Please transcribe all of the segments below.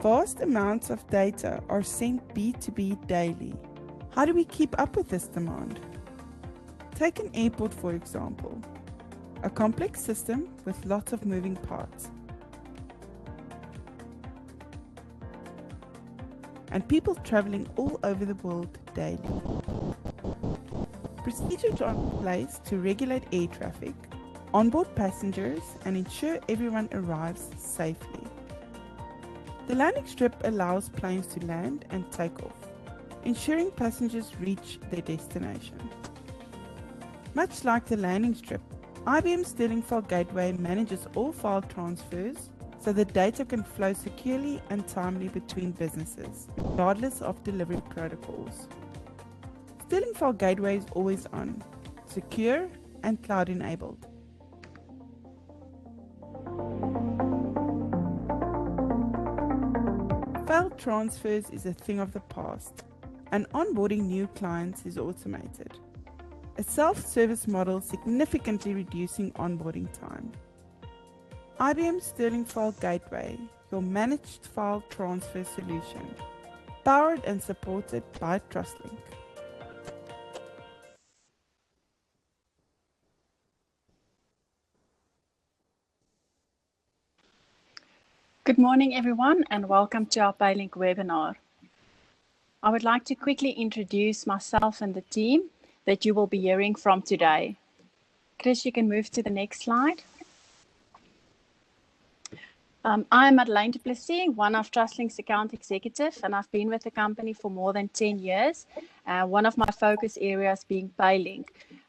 Vast amounts of data are sent B2B daily. How do we keep up with this demand? Take an airport, for example, a complex system with lots of moving parts. And people traveling all over the world daily. Procedures are in place to regulate air traffic, onboard passengers, and ensure everyone arrives safely. The landing strip allows planes to land and take off, ensuring passengers reach their destination. Much like the landing strip, IBM's Sterling File Gateway manages all file transfers so the data can flow securely and timely between businesses, regardless of delivery protocols. Sterling File Gateway is always on, secure and cloud-enabled. File transfers is a thing of the past, and onboarding new clients is automated. A self-service model significantly reducing onboarding time. IBM Sterling File Gateway, your managed file transfer solution, powered and supported by Trustlink. Good morning, everyone, and welcome to our Paylink webinar. I would like to quickly introduce myself and the team that you will be hearing from today. Chris, you can move to the next slide. I'm Madeleine du Plessis, one of Trustlink's account executives, and I've been with the company for more than 10 years. One of my focus areas being Paylink.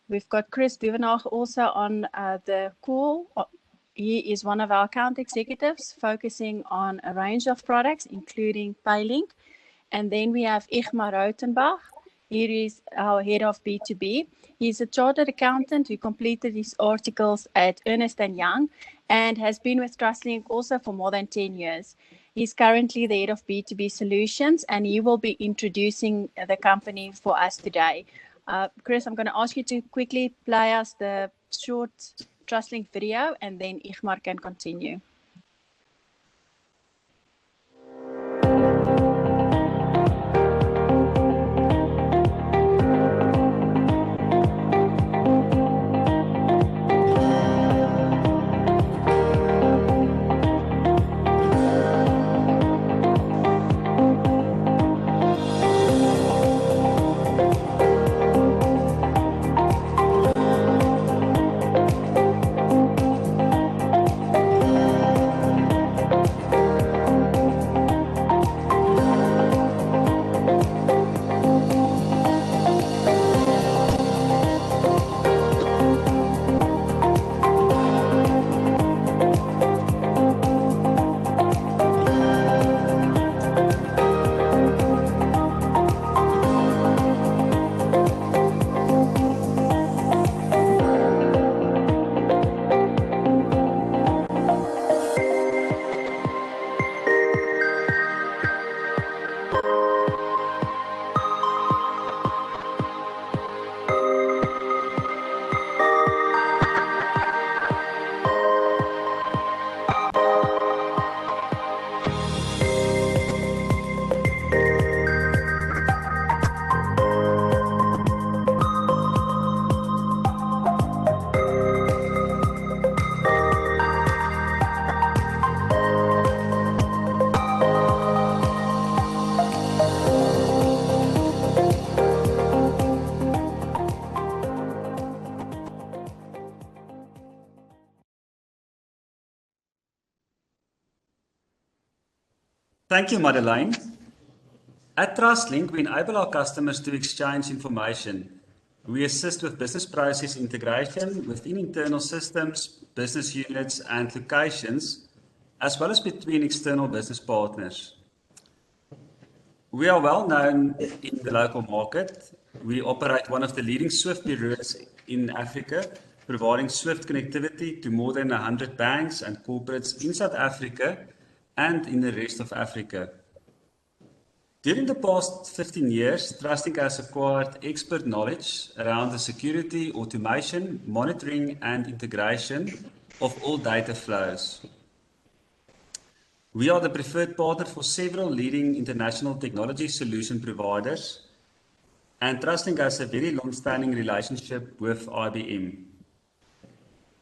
We've got Chris Duvenage also on the call. He is one of our account executives focusing on a range of products, including Paylink. And then we have Igmar Rautenbach. He is our head of B2B. He's a chartered accountant who completed his articles at Ernst & Young and has been with Trustlink also for more than 10 years. He's currently the head of B2B solutions, and he will be introducing the company for us today. Chris, I'm going to ask you to quickly play us the short Trustlink video, and then Igmar can continue. Thank you, Madeleine. At Trustlink, we enable our customers to exchange information. We assist with business process integration within internal systems, business units, and locations, as well as between external business partners. We are well known in the local market. We operate one of the leading SWIFT bureaus in Africa, providing SWIFT connectivity to more than 100 banks and corporates in South Africa and in the rest of Africa. During the past 15 years, Trustlink has acquired expert knowledge around the security, automation, monitoring, and integration of all data flows. We are the preferred partner for several leading international technology solution providers, and Trustlink has a very long-standing relationship with IBM.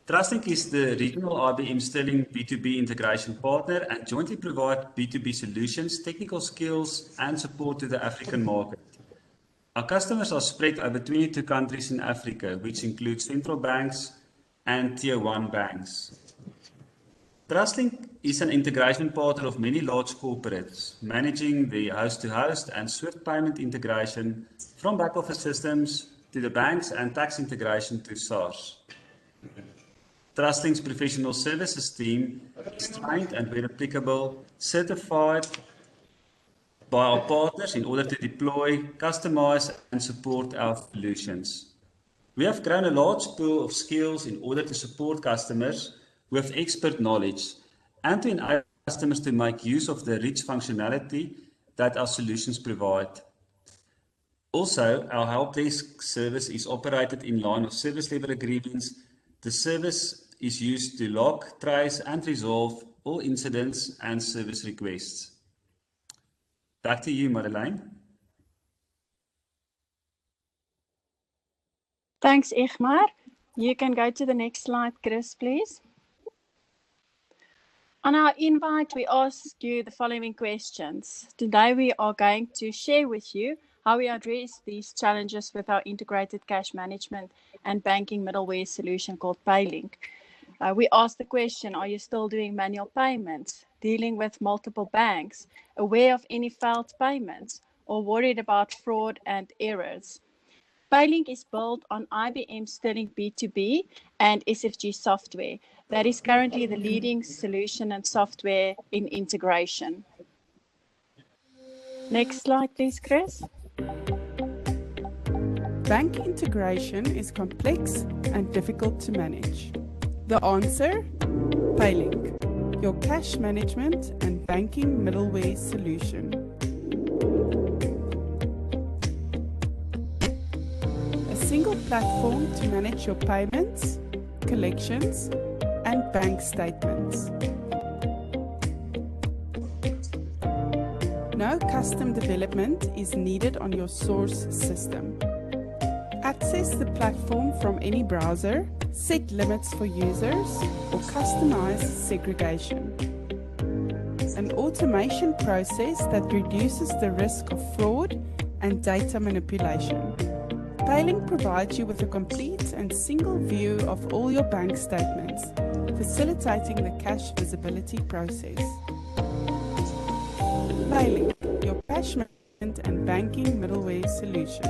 Trustlink is the regional IBM Sterling B2B integration partner and jointly provide B2B solutions, technical skills, and support to the African market. Our customers are spread over 22 countries in Africa, which includes central banks and tier 1 banks. Trustlink is an integration partner of many large corporates, managing the host-to-host and swift payment integration from back-office systems to the banks and tax integration to SaaS. Trustlink's professional services team is trained and, where applicable, certified by our partners in order to deploy, customize, and support our solutions. We have grown a large pool of skills in order to support customers with expert knowledge and to enable customers to make use of the rich functionality that our solutions provide. Also, our help desk service is operated in line with service level agreements. The service is used to log, trace, and resolve all incidents and service requests. Back to you, Madeleine. Thanks, Igmar. You can go to the next slide, Chris, please. On our invite, we ask you the following questions. Today, we are going to share with you how we address these challenges with our integrated cash management and banking middleware solution called Paylink. We ask the question, are you still doing manual payments, dealing with multiple banks, aware of any failed payments, or worried about fraud and errors? Paylink is built on IBM Sterling B2B and SFG software. That is currently the leading solution and software in integration. Next slide, please, Chris. Bank integration is complex and difficult to manage. The answer? Paylink, your cash management and banking middleware solution. A single platform to manage your payments, collections, and bank statements. No custom development is needed on your source system. Access the platform from any browser, set limits for users, or customize segregation. An automation process that reduces the risk of fraud and data manipulation. Paylink provides you with a complete and single view of all your bank statements, facilitating the cash visibility process. Paylink, your cash management and banking middleware solution.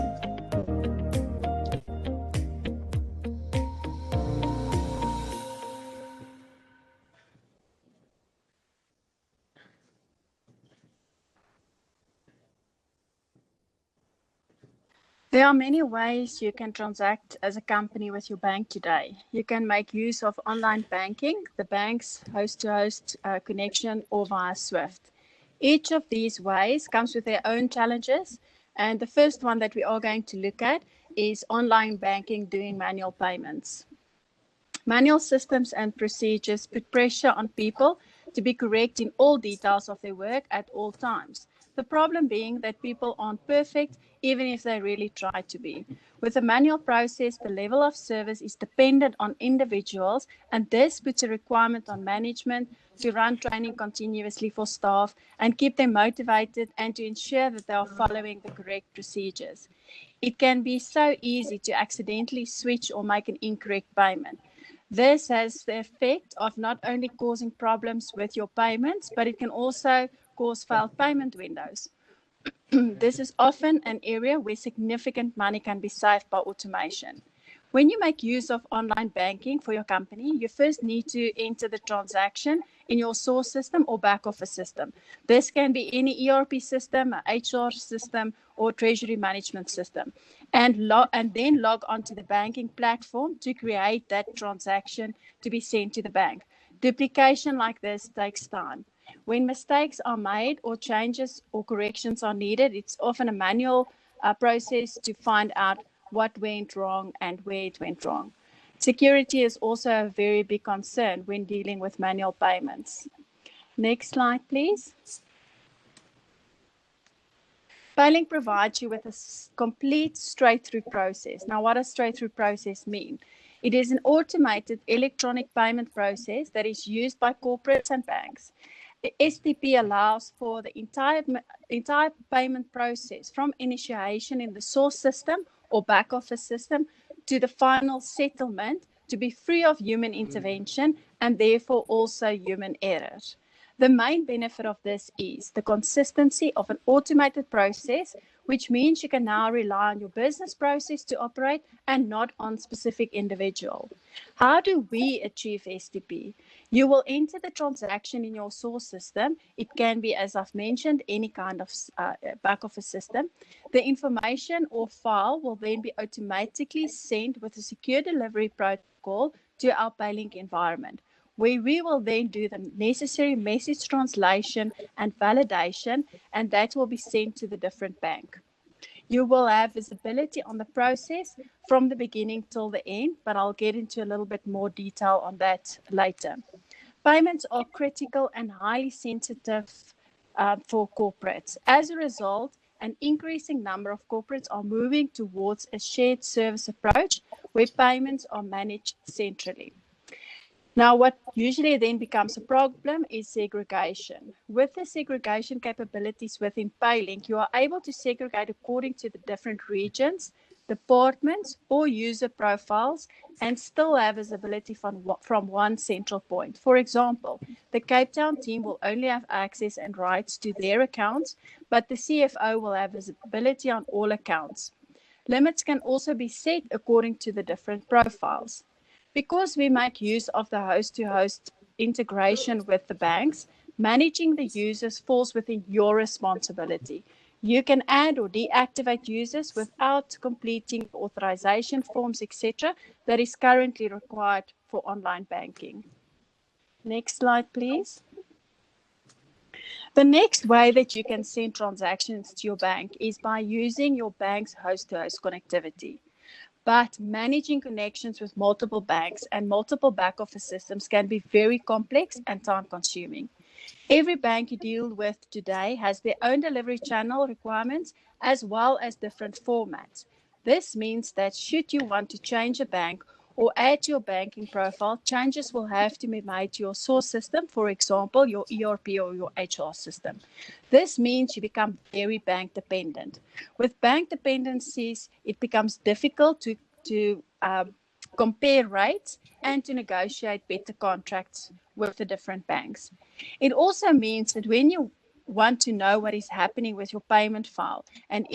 There are many ways you can transact as a company with your bank today. You can make use of online banking, the bank's host-to-host connection, or via SWIFT. Each of these ways comes with their own challenges, and the first one that we are going to look at is online banking doing manual payments. Manual systems and procedures put pressure on people to be correct in all details of their work at all times. The problem being that people aren't perfect, even if they really try to be. With a manual process, the level of service is dependent on individuals, and this puts a requirement on management to run training continuously for staff and keep them motivated and to ensure that they are following the correct procedures. It can be so easy to accidentally switch or make an incorrect payment. This has the effect of not only causing problems with your payments, but it can also cause failed payment windows. This is often an area where significant money can be saved by automation. When you make use of online banking for your company, you first need to enter the transaction in your source system or back office system. This can be any ERP system, HR system, or treasury management system, and then log onto the banking platform to create that transaction to be sent to the bank. Duplication like this takes time. When mistakes are made or changes or corrections are needed, it's often a manual process to find out what went wrong and where it went wrong. Security is also a very big concern when dealing with manual payments. Next slide, please. Paylink provides you with a complete straight-through process. Now, what does straight-through process mean? It is an automated electronic payment process that is used by corporates and banks. The STP allows for the entire payment process from initiation in the source system or back office system to the final settlement to be free of human intervention and therefore also human errors. The main benefit of this is the consistency of an automated process, which means you can now rely on your business process to operate and not on specific individual. How do we achieve STP? You will enter the transaction in your source system. It can be, as I've mentioned, any kind of back office system. The information or file will then be automatically sent with a secure delivery protocol to our Paylink environment, where we will then do the necessary message translation and validation, and that will be sent to the different bank. You will have visibility on the process from the beginning till the end, but I'll get into a little bit more detail on that later. Payments are critical and highly sensitive for corporates. As a result, an increasing number of corporates are moving towards a shared service approach where payments are managed centrally. Now, what usually then becomes a problem is segregation. With the segregation capabilities within Paylink, you are able to segregate according to the different regions, departments, or user profiles, and still have visibility from one central point. For example, the Cape Town team will only have access and rights to their accounts, but the CFO will have visibility on all accounts. Limits can also be set according to the different profiles. Because we make use of the host-to-host integration with the banks, managing the users falls within your responsibility. You can add or deactivate users without completing authorization forms, etc., that is currently required for online banking. Next slide, please. The next way that you can send transactions to your bank is by using your bank's host-to-host connectivity. But managing connections with multiple banks and multiple back office systems can be very complex and time consuming. Every bank you deal with today has their own delivery channel requirements as well as different formats. This means that should you want to change a bank or add to your banking profile, changes will have to be made to your source system, for example, your ERP or your HR system. This means you become very bank dependent. With bank dependencies, it becomes difficult to compare rates and to negotiate better contracts with the different banks. It also means that when you want to know what is happening with your payment file and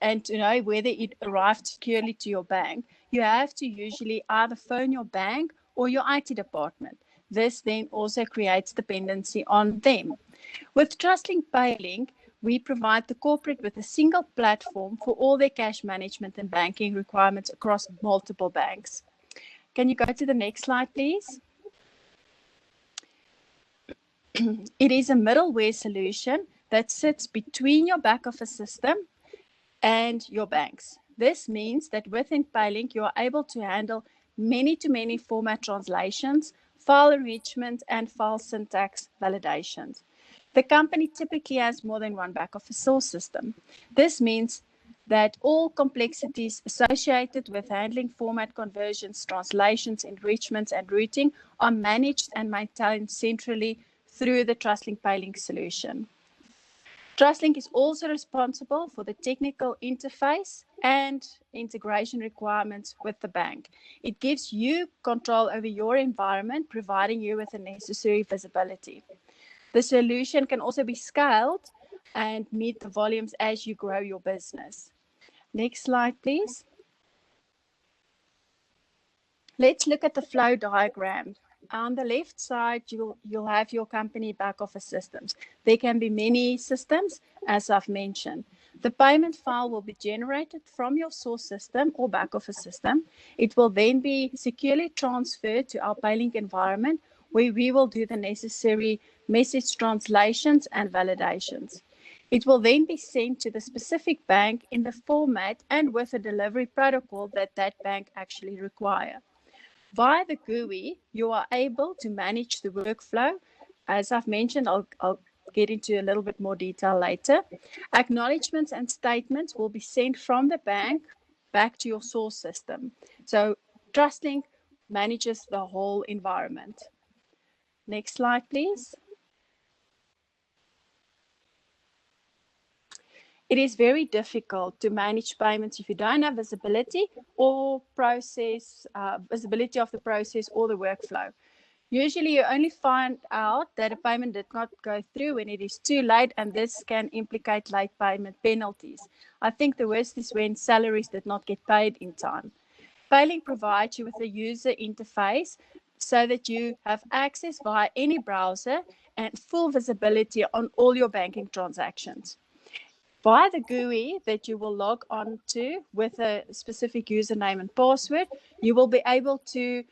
and to know whether it arrived securely to your bank, you have to usually either phone your bank or your IT department. This then also creates dependency on them. With Trustlink Paylink, we provide the corporate with a single platform for all their cash management and banking requirements across multiple banks. Can you go to the next slide, please? It is a middleware solution that sits between your back office system and your banks. This means that within Paylink, you are able to handle many-to-many format translations, file enrichment, and file syntax validations. The company typically has more than one back office source system. This means that all complexities associated with handling format conversions, translations, enrichments, and routing are managed and maintained centrally through the Trustlink Paylink solution. Trustlink is also responsible for the technical interface and integration requirements with the bank. It gives you control over your environment, providing you with the necessary visibility. The solution can also be scaled and meet the volumes as you grow your business. Next slide, please. Let's look at the flow diagram. On the left side, you'll have your company back office systems. There can be many systems, as I've mentioned. The payment file will be generated from your source system or back office system. It will then be securely transferred to our Paylink environment, where we will do the necessary message translations and validations. It will then be sent to the specific bank in the format and with a delivery protocol that bank actually requires. Via the GUI, you are able to manage the workflow as I've mentioned, I'll get into a little bit more detail later. Acknowledgements and statements will be sent from the bank back to your source system. So Trustlink manages the whole environment. Next slide, please. It is very difficult to manage payments if you don't have visibility or visibility of the process or the workflow. Usually you only find out that a payment did not go through when it is too late, and this can implicate late payment penalties. I think the worst is when salaries did not get paid in time. Paylink provides you with a user interface so that you have access via any browser and full visibility on all your banking transactions. Via the GUI that you will log on to with a specific username and password, you will be able to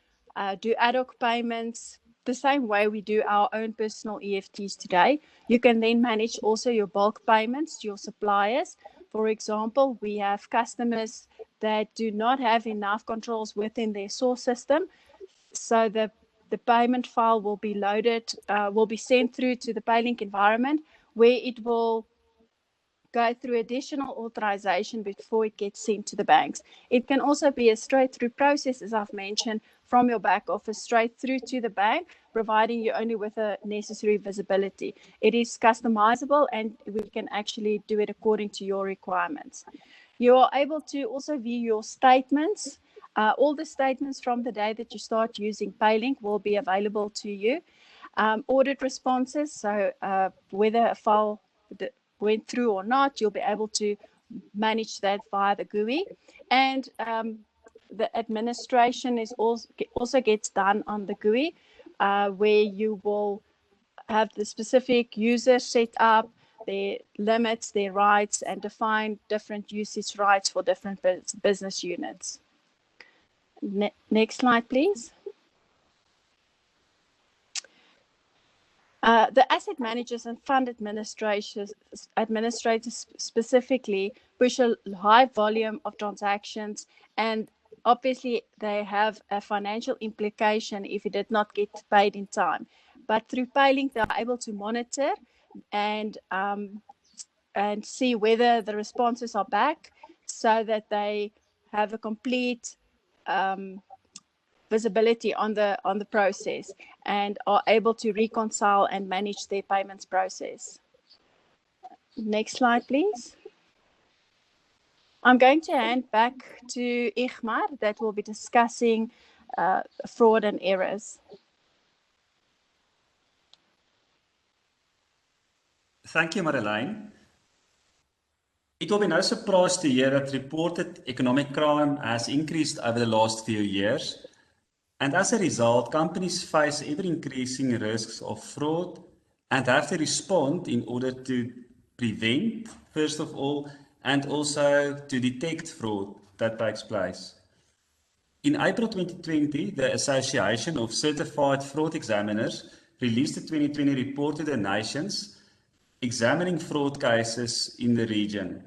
do ad hoc payments the same way we do our own personal EFTs today. You can then manage also your bulk payments to your suppliers. For example, we have customers that do not have enough controls within their source system. So the payment file will be loaded, will be sent through to the Paylink environment, where it will go through additional authorization before it gets sent to the banks. It can also be a straight through process, as I've mentioned, from your back office straight through to the bank, providing you only with a necessary visibility. It is customizable, and we can actually do it according to your requirements. You are able to also view your statements. All the statements from the day that you start using Paylink will be available to you. Audit responses, so whether a file went through or not, you'll be able to manage that via the GUI. And the administration is also gets done on the GUI, where you will have the specific user set up, their limits, their rights, and define different usage rights for different business units. Next slide, please. The asset managers and fund administrators specifically push a high volume of transactions, and obviously they have a financial implication if it did not get paid in time. But through Paylink, they are able to monitor and see whether the responses are back, so that they have a complete visibility on the process and are able to reconcile and manage their payments process. Next slide, please. I'm going to hand back to Igmar, that will be discussing fraud and errors. Thank you, Madeleine. It will be no surprise to hear that reported economic crime has increased over the last few years. And as a result, companies face ever-increasing risks of fraud and have to respond in order to prevent, first of all, and also to detect fraud that takes place. In April 2020, the Association of Certified Fraud Examiners released a 2020 report to the nations examining fraud cases in the region.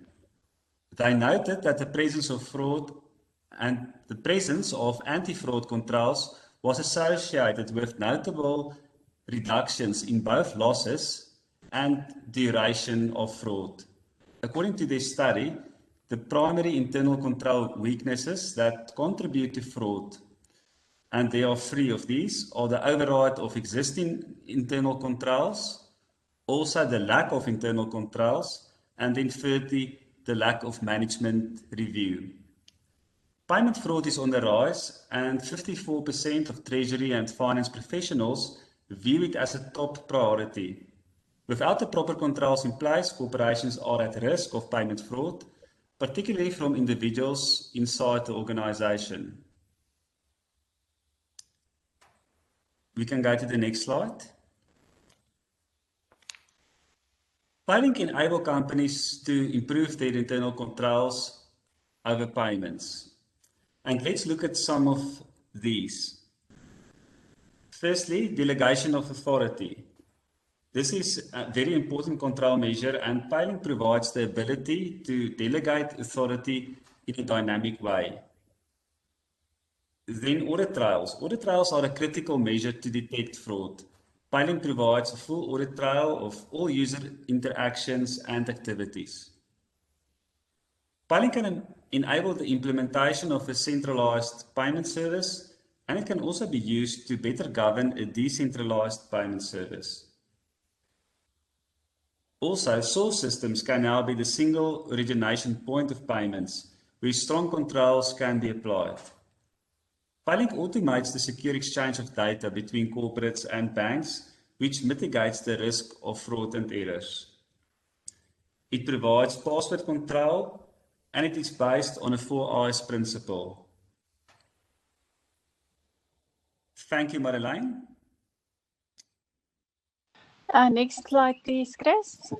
They noted that the presence of fraud and the presence of anti-fraud controls was associated with notable reductions in both losses and duration of fraud. According to this study, the primary internal control weaknesses that contribute to fraud, and there are 3 of these, are the override of existing internal controls, also the lack of internal controls, and then thirdly, the lack of management review. Payment fraud is on the rise, and 54% of treasury and finance professionals view it as a top priority. Without the proper controls in place, corporations are at risk of payment fraud, particularly from individuals inside the organization. We can go to the next slide. Paylink enables companies to improve their internal controls over payments. And let's look at some of these. Firstly, delegation of authority. This is a very important control measure, and Paylink provides the ability to delegate authority in a dynamic way. Then audit trails. Audit trails are a critical measure to detect fraud. Paylink provides a full audit trail of all user interactions and activities. Paylink can enable the implementation of a centralized payment service, and it can also be used to better govern a decentralized payment service. Also, source systems can now be the single origination point of payments, where strong controls can be applied. Paylink automates the secure exchange of data between corporates and banks, which mitigates the risk of fraud and errors. It provides password control, and it is based on a 4 I's principle. Thank you, Madeleine. Next slide, please, Chris.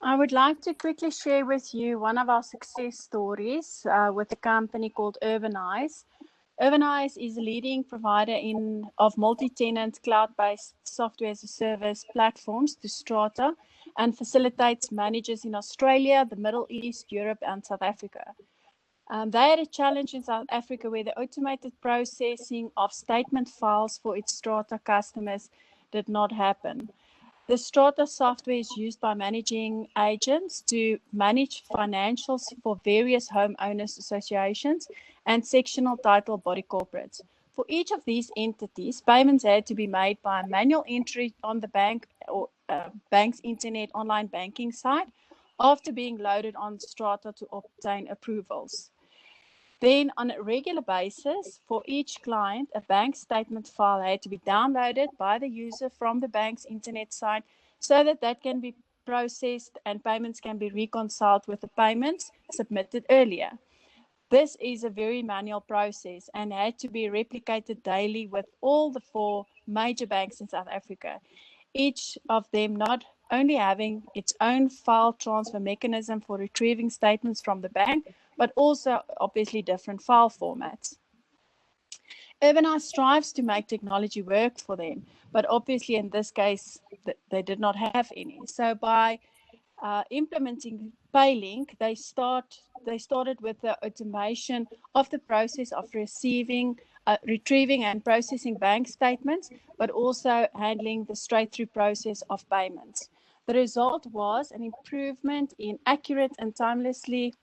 I would like to quickly share with you one of our success stories with a company called Urbanize. Urbanize is a leading provider of multi-tenant cloud-based software as a service platforms to strata and facilitates managers in Australia, the Middle East, Europe, and South Africa. They had a challenge in South Africa where the automated processing of statement files for its strata customers did not happen. The strata software is used by managing agents to manage financials for various homeowners associations and sectional title body corporates. For each of these entities, payments had to be made by manual entry on the bank or bank's internet online banking site after being loaded on strata to obtain approvals. Then, on a regular basis, for each client, a bank statement file had to be downloaded by the user from the bank's internet site so that can be processed and payments can be reconciled with the payments submitted earlier. This is a very manual process and had to be replicated daily with all the 4 major banks in South Africa, each of them not only having its own file transfer mechanism for retrieving statements from the bank, but also obviously different file formats. Urbanize strives to make technology work for them, but obviously in this case, they did not have any. So by implementing Paylink, they started with the automation of the process of retrieving and processing bank statements, but also handling the straight-through process of payments. The result was an improvement in accurate and timelessly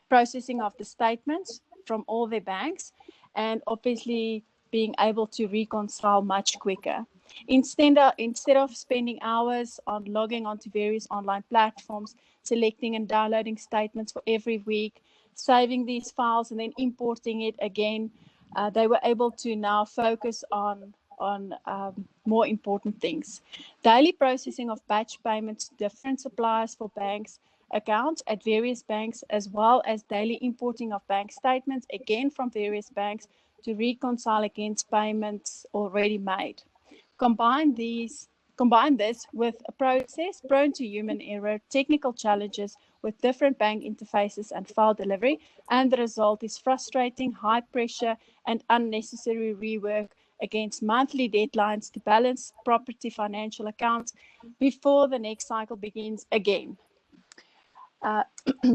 processing of the statements from all their banks, and obviously being able to reconcile much quicker. Instead of spending hours on logging onto various online platforms, selecting and downloading statements for every week, saving these files and then importing it again, they were able to now focus on more important things. Daily processing of batch payments to different suppliers for banks, accounts at various banks, as well as daily importing of bank statements, again from various banks, to reconcile against payments already made. Combine this with a process prone to human error, technical challenges with different bank interfaces and file delivery, and the result is frustrating, high pressure, and unnecessary rework against monthly deadlines to balance property financial accounts before the next cycle begins again.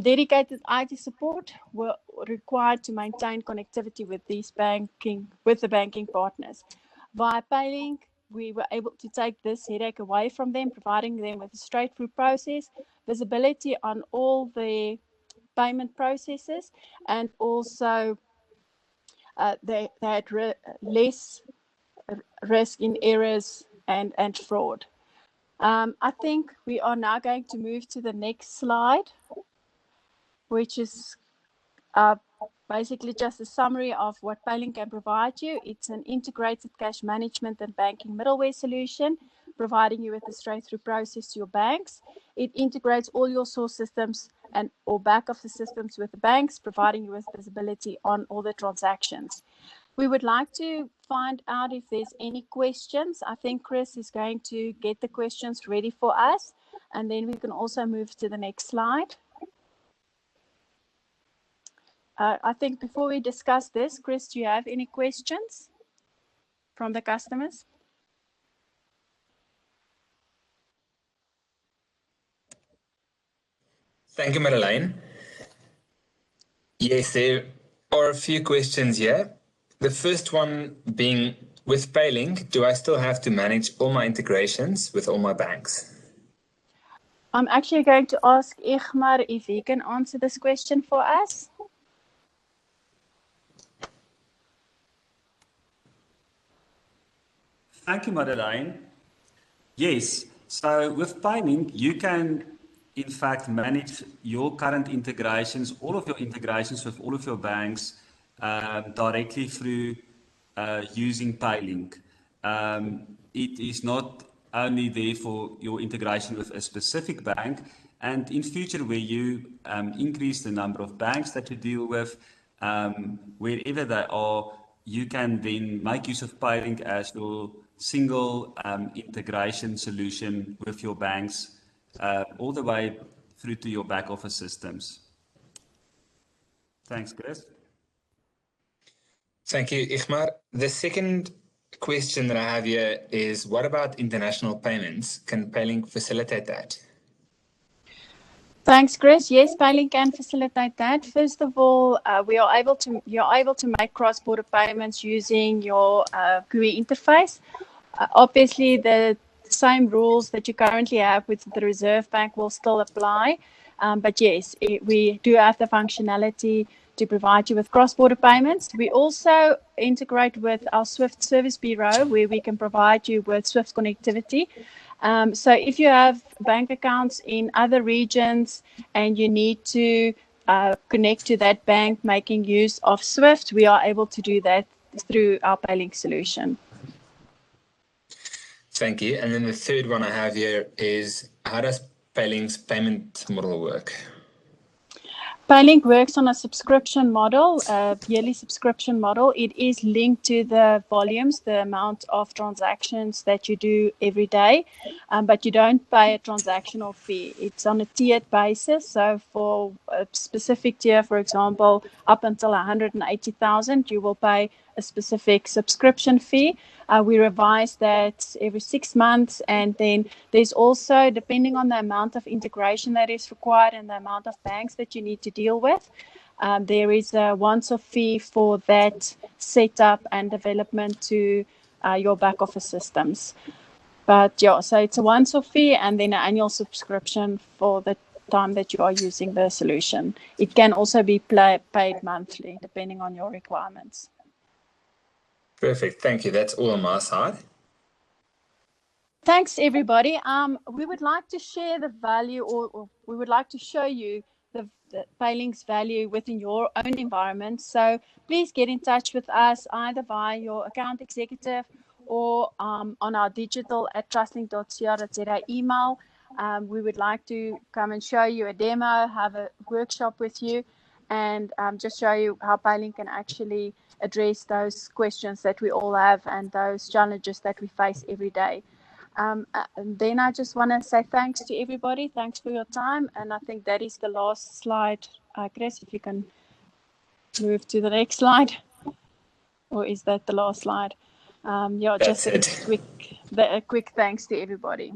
Dedicated IT support were required to maintain connectivity with the banking partners. Via Paylink, we were able to take this headache away from them, providing them with a straight-through process, visibility on all the payment processes, and also they had less risk in errors and fraud. I think we are now going to move to the next slide, which is basically just a summary of what Paylink can provide you. It's an integrated cash management and banking middleware solution, providing you with a straight-through process to your banks. It integrates all your source systems or back of the systems with the banks, providing you with visibility on all the transactions. We would like to find out if there's any questions. I think Chris is going to get the questions ready for us, and then we can also move to the next slide. I think before we discuss this, Chris, do you have any questions from the customers? Thank you, Madeleine. Yes, there are a few questions here. The first one being, With Paylink, do I still have to manage all my integrations with all my banks? I'm actually going to ask Igmar if he can answer this question for us. Thank you, Madeleine. Yes, so with Paylink, you can in fact manage your current integrations, all of your integrations with all of your banks directly through using Paylink. It is not only there for your integration with a specific bank, and in future where you increase the number of banks that you deal with, wherever they are, you can then make use of Paylink as your single integration solution with your banks all the way through to your back office systems. Thanks, Chris. Thank you, Igmar. The second question that I have here is, what about international payments? Can Paylink facilitate that? Thanks, Chris. Yes, Paylink can facilitate that. First of all, you're able to make cross-border payments using your GUI interface. Obviously, the same rules that you currently have with the Reserve Bank will still apply. But yes, we do have the functionality to provide you with cross-border payments. We also integrate with our SWIFT Service Bureau, where we can provide you with SWIFT connectivity. So if you have bank accounts in other regions and you need to connect to that bank making use of SWIFT, we are able to do that through our Paylink solution. Thank you. And then the third one I have here is, how does Paylink's payment model work? Paylink works on a subscription model, a yearly subscription model. It is linked to the volumes, the amount of transactions that you do every day, but you don't pay a transactional fee. It's on a tiered basis. So for a specific tier, for example, up until 180,000, you will pay a specific subscription fee. We revise that every 6 months, and then there's also, depending on the amount of integration that is required and the amount of banks that you need to deal with, there is a once-off fee for that setup and development to your back office systems. But yeah, so it's a once-off fee and then an annual subscription for the time that you are using the solution. It can also be paid monthly, depending on your requirements. Perfect. Thank you. That's all on my side. Thanks, everybody. We would like to share the value, or we would like to show you the Paylink's value within your own environment. So please get in touch with us either via your account executive or on our digital@trustlink.co.za email. We would like to come and show you a demo, have a workshop with you, and just show you how Paylink can actually address those questions that we all have and those challenges that we face every day. And then I just want to say thanks to everybody. Thanks for your time. And I think that is the last slide. Chris, if you can move to the next slide. Or is that the last slide? Yeah, That's just a quick thanks to everybody.